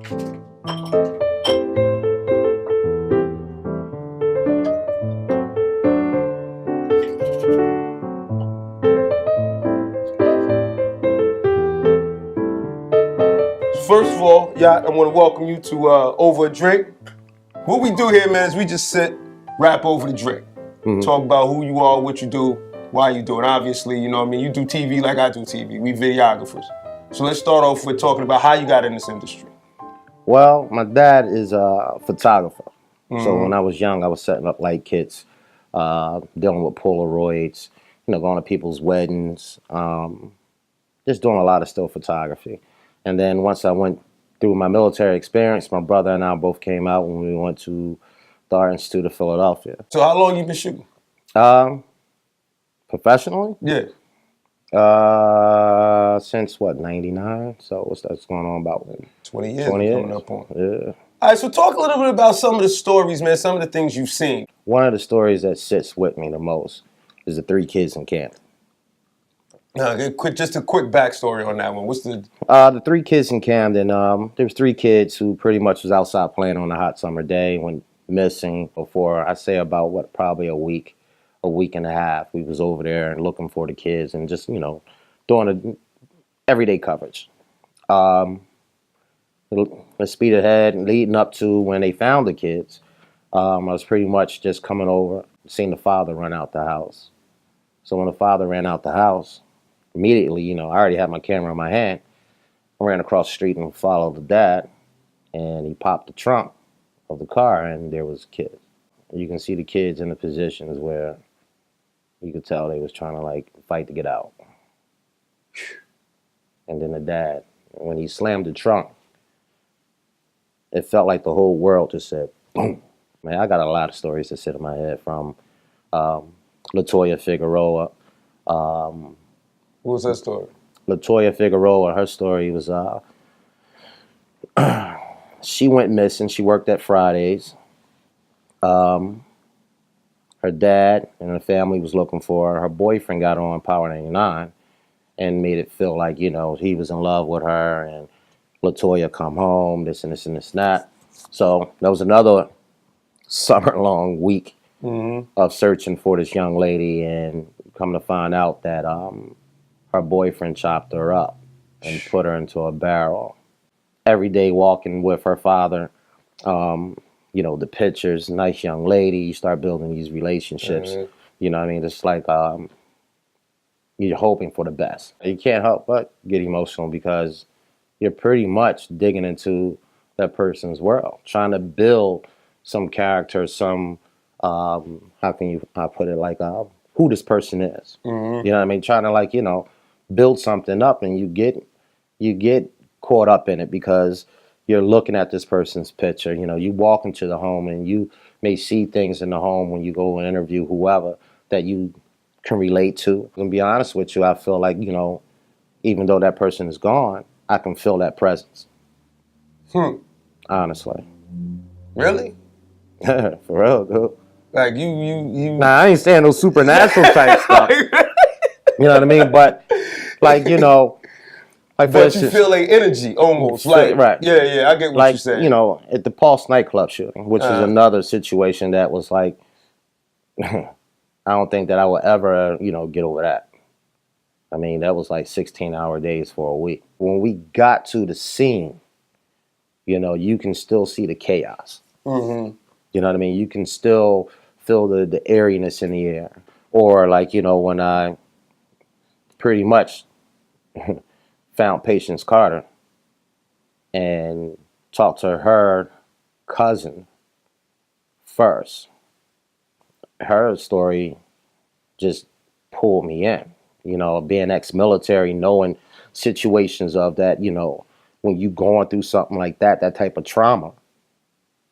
First of all, Yacht, I want to welcome you to Over a Drink. What we do here, man, is we just sit, rap over the drink. Talk about who you are, what you do, why you do it. Obviously, you know what I mean, you do TV like I do TV. We videographers. So let's start off with talking about how you got in this industry. Well, my dad is a photographer. So when I was young, I was setting up light kits, dealing with Polaroids, going to people's weddings, just doing a lot of still photography. And then once I went through my military experience, my brother and I both came out when we went to the Art Institute of Philadelphia. So how long you been shooting? Professionally? Yeah. Since what, 99? So what's that's going on about 20 years. 20 years. Coming up on. Yeah. All right, so talk a little bit about some of the stories, man, some of the things you've seen. One of the stories that sits with me the most is the 3 kids in Camden. Just a quick backstory on that one. What's the 3 kids in Camden, there was 3 kids who pretty much was outside playing on a hot summer day, went missing for, I'd say about probably a week and a half. We was over there and looking for the kids and just, doing a everyday coverage. Let's speed ahead, leading up to when they found the kids, I was pretty much just coming over, seeing the father run out the house. So when the father ran out the house, immediately, I already had my camera in my hand. I ran across the street and followed the dad, and he popped the trunk of the car, and there was kids. You can see the kids in the positions where you could tell they was trying to fight to get out. And then the dad, when he slammed the trunk, it felt like the whole world just said, boom. Man, I got a lot of stories that sit in my head from LaToya Figueroa. what was that story? LaToya Figueroa, her story was, she went missing. She worked at Fridays. Her dad and her family was looking for her. Her boyfriend got on Power 99 and made it feel like, he was in love with her and LaToya come home, this and this and this and that. So that was another summer-long week of searching for this young lady, and come to find out that her boyfriend chopped her up and put her into a barrel. Every day walking with her father, the pictures, nice young lady, you start building these relationships. You know what I mean? It's like you're hoping for the best. You can't help but get emotional because you're pretty much digging into that person's world, trying to build some character, some, how can I put it, who this person is. You know what I mean? Trying to build something up, and you get caught up in it because you're looking at this person's picture. You walk into the home and you may see things in the home when you go and interview whoever that you can relate to. And to be honest with you, I feel like, even though that person is gone, I can feel that presence. Honestly. Really? For real, dude. Like you. Nah, I ain't saying no supernatural type stuff. You know what I mean? But but you feel like energy almost. Right. Yeah, I get what you're saying. At the Pulse nightclub shooting, which is another situation that was I don't think that I will ever, get over that. I mean, that was 16-hour days for a week. When we got to the scene, you can still see the chaos. You know what I mean? You can still feel the airiness in the air. Or when I pretty much found Patience Carter and talked to her cousin first, her story just pulled me in. Being ex-military, knowing situations of that, when you going through something like that type of trauma,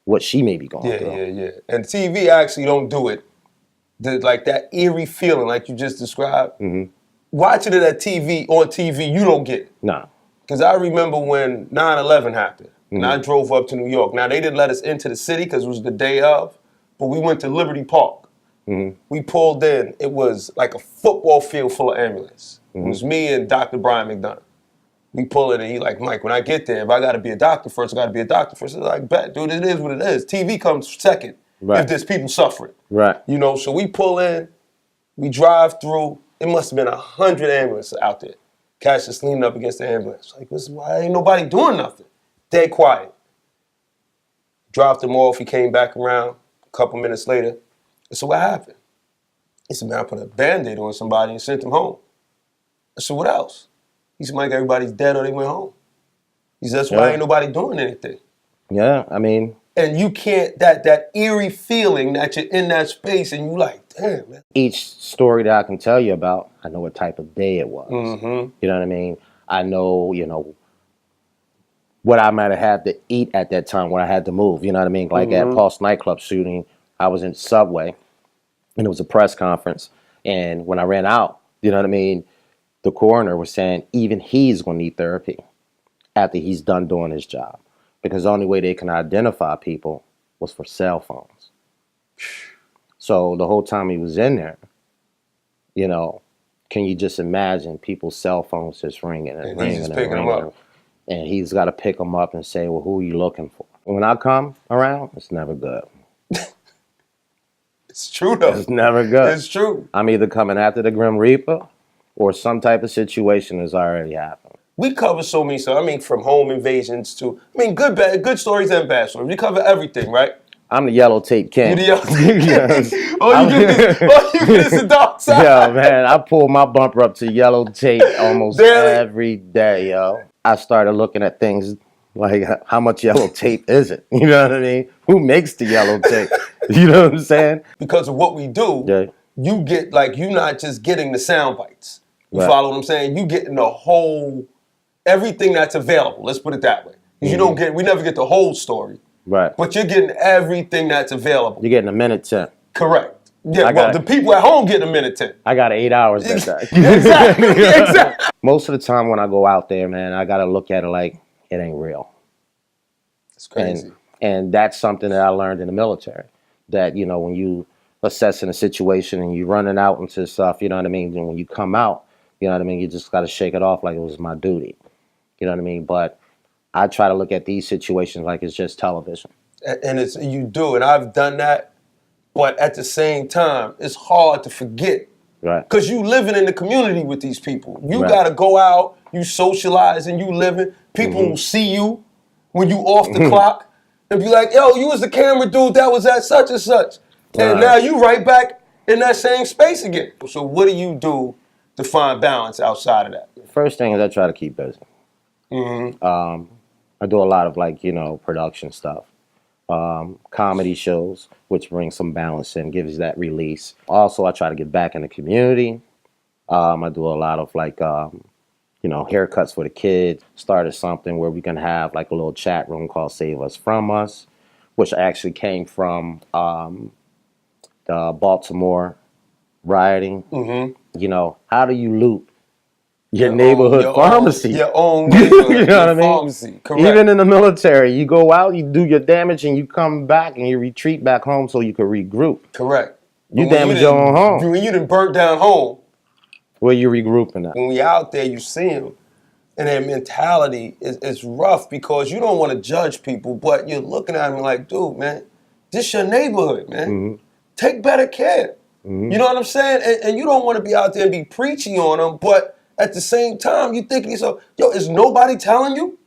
what she may be going through. Yeah. And TV actually don't do it. That eerie feeling like you just described. Watching it on TV, you don't get it. Nah. Because I remember when 9/11 happened, and I drove up to New York. Now, they didn't let us into the city because it was the day of, but we went to Liberty Park. We pulled in. It was like a football field full of ambulances. It was me and Dr. Brian McDonough. We pull it and he like, Mike, when I get there, if I got to be a doctor first, I got to be a doctor first. It's like, bet, dude, it is what it is. TV comes second if there's people suffering. Right. You know, so we pull in, we drive through. It must have been 100 ambulances out there. Cats just leaning up against the ambulance. Like, this is why ain't nobody doing nothing. Dead quiet. Dropped him off. He came back around a couple minutes later. I said, what happened? He said, man, I put a Band-Aid on somebody and sent him home. I said, what else? He said, Mike, everybody's dead or they went home. He said, that's why ain't nobody doing anything. Yeah, I mean. And you can't, that eerie feeling that you're in that space and you like, damn, man. Each story that I can tell you about, I know what type of day it was. Mm-hmm. You know what I mean? I know, you know, what I might have had to eat at that time when I had to move. You know what I mean? Like at Pulse nightclub shooting, I was in Subway and it was a press conference. And when I ran out, you know what I mean? The coroner was saying even he's going to need therapy after he's done doing his job. Because the only way they can identify people was for cell phones. So the whole time he was in there, you know, can you just imagine people's cell phones just ringing and ringing and ringing? And he's got to pick them up and say, well, who are you looking for? When I come around, it's never good. It's true, though. It's never good. It's true. I'm either coming after the Grim Reaper or some type of situation has already happened. We cover so many stuff. I mean, from home invasions to, I mean, good stories and bad stories. We cover everything, right? I'm the yellow tape king. You the yellow tape king. All you get is the dark side. Yeah, man, I pull my bumper up to yellow tape almost every day, yo. I started looking at things like, how much yellow tape is it? You know what I mean? Who makes the yellow tape? You know what I'm saying? Because of what we do, you get, like, you're not just getting the sound bites. You follow what I'm saying? You getting the whole, everything that's available. Let's put it that way. We never get the whole story. Right. But you're getting everything that's available. You're getting a minute 10. Correct. Yeah, well, the people at home getting a minute 10. I got 8 hours that day. Exactly. Most of the time when I go out there, man, I got to look at it like it ain't real. It's crazy. And that's something that I learned in the military. That, you know, when you assessing a situation and you're running out into stuff, you know what I mean? And when you come out, you know what I mean? You just got to shake it off like it was my duty. You know what I mean? But I try to look at these situations like it's just television. And you do, and I've done that. But at the same time, it's hard to forget. Right. Because you living in the community with these people. You got to go out, you socialize, and you living. People will see you when you off the clock and be like, yo, you was the camera dude that was at such and such. And now you right back in that same space again. So what do you do to find balance outside of that? First thing is I try to keep busy. I do a lot of, like, you know, production stuff. Comedy shows, which brings some balance in, gives that release. Also, I try to get back in the community. I do a lot of, like, you know, haircuts for the kids. Started something where we can have, like, a little chat room called Save Us From Us, which actually came from the Baltimore rioting. You know, how do you loot your neighborhood pharmacy? Your own neighborhood you know what I mean? Pharmacy. Correct. Even in the military, you go out, you do your damage, and you come back and you retreat back home so you can regroup. Correct. You damage your own home. When you done burnt down home. Where you regrouping at? When we out there, you see them. And their mentality is rough because you don't want to judge people, but you're looking at them like, dude, man, this your neighborhood, man. Take better care. You know what I'm saying? And you don't want to be out there and be preachy on them, but at the same time, you thinking to yourself, yo, is nobody telling you?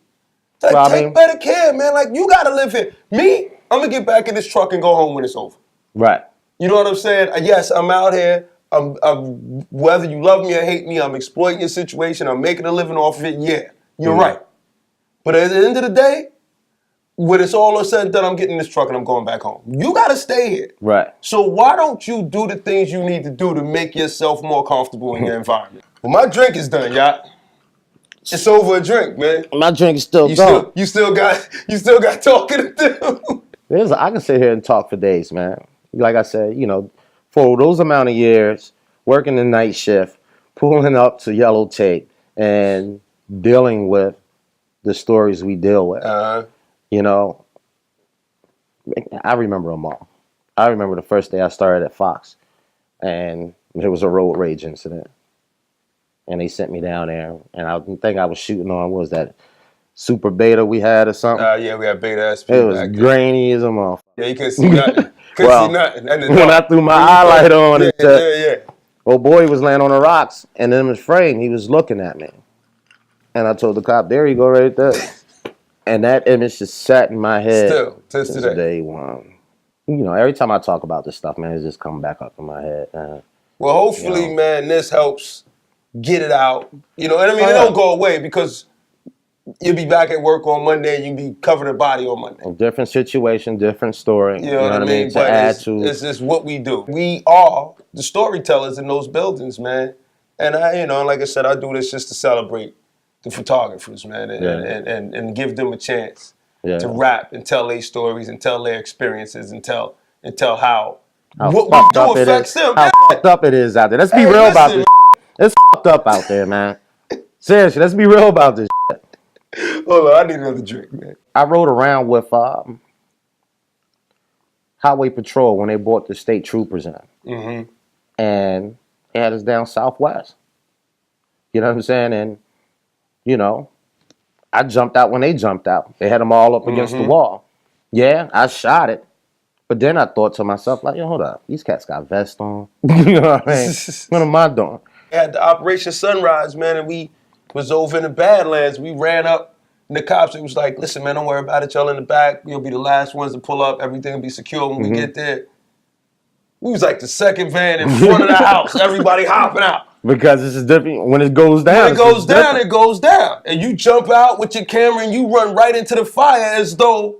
Like, take better care, man. Like, you got to live here. Me, I'm going to get back in this truck and go home when it's over. Right. You know what I'm saying? Yes, I'm out here. I'm whether you love me or hate me, I'm exploiting your situation. I'm making a living off of it. Yeah, you're right. But at the end of the day, when it's all said and done, I'm getting in this truck and I'm going back home. You got to stay here. Right. So why don't you do the things you need to do to make yourself more comfortable in your environment? Well, my drink is done, y'all. It's over a drink, man. My drink is still gone. You still got talking to do. I can sit here and talk for days, man. Like I said, you know, for those amount of years, working the night shift, pulling up to yellow tape, and dealing with the stories we deal with. You know, I remember them all. I remember the first day I started at Fox, and there was a road rage incident. and they sent me down there. And I think I was shooting on, what was that, Super Beta we had or something? Yeah, we had Beta SP. It was grainy as a motherfucker. Yeah, you couldn't see nothing. Well, see nothing. when I threw my highlight on, yeah. Old boy was laying on the rocks, and in his frame, he was looking at me. And I told the cop, there you go right there. And that image just sat in my head Still, since today. Day one. You know, every time I talk about this stuff, man, it's just coming back up in my head. Well, hopefully, man, this helps get it out. You know, and I mean, it don't go away because you'll be back at work on Monday and you'll be covered in body on Monday. Different situation, different story. You know what I mean? To add to. It's just what we do. We are the storytellers in those buildings, man. And like I said, I do this just to celebrate the photographers, man, and give them a chance to rap and tell their stories and tell their experiences and tell how what we do affects them. How fucked up it is out there. Let's be real about this. It's fucked up out there, man. Seriously, let's be real about this shit. Hold on, I need another drink, man. I rode around with Highway Patrol when they brought the state troopers in. Mm-hmm. And they had us down Southwest. You know what I'm saying? And, you know, I jumped out when they jumped out. They had them all up against the wall. Yeah, I shot it. But then I thought to myself, like, yo, hold up. These cats got vests on. You know what I mean? What am I doing? We had the Operation Sunrise, man, and we was over in the Badlands. We ran up, and the cops, it was like, listen, man, don't worry about it. Y'all in the back. You'll be the last ones to pull up. Everything will be secure when we get there. We was like the second van in front of the house. Everybody hopping out. Because this is different. When it goes down, when it goes down, it goes down. And you jump out with your camera and you run right into the fire as though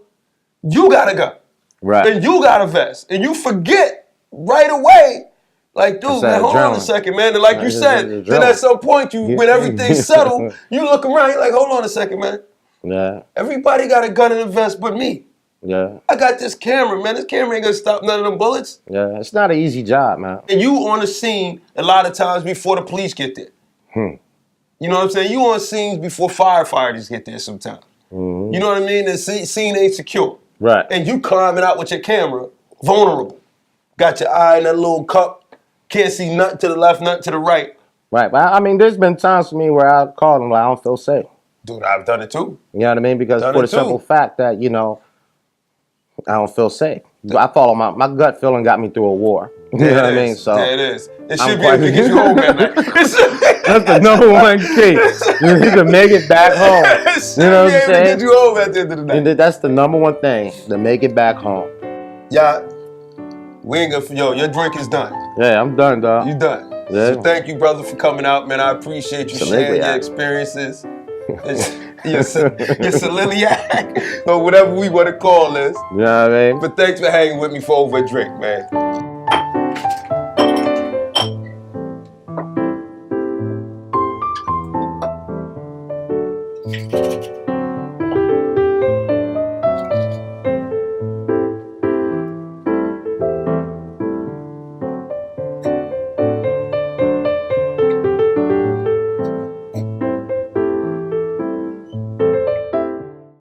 you got a gun. Right. And you got a vest. And you forget right away, like, dude, man, hold on a second, man. And like you said, then at some point, when everything's settled, you look around, you're like, hold on a second, man. Yeah. Everybody got a gun and a vest but me. Yeah. I got this camera, man. This camera ain't gonna stop none of them bullets. Yeah, it's not an easy job, man. And you on the scene a lot of times before the police get there. You know what I'm saying? You on scenes before firefighters get there sometimes. You know what I mean? The scene ain't secure. Right. And you climbing out with your camera, vulnerable. Got your eye in that little cup. Can't see nothing to the left, nothing to the right. Right. But I mean, there's been times for me where I called them like, I don't feel safe. Dude, I've done it too. You know what I mean? Because for the simple fact that, you know, I don't feel safe. I follow my gut feeling got me through a war. You know what I mean? So there it is. It should be able to get you home at night. That's the number one key. You can make it back home. You know what I'm saying? Get you home at the end of the night. That's the number one thing, to make it back home. Yeah, we ain't gonna. Yo, your drink is done. Yeah, I'm done, dog. You done. Yeah. So thank you, brother, for coming out, man. I appreciate you sharing your experiences. Your celiac, or whatever we want to call this. You know what I mean? But thanks for hanging with me for Over a Drink, man.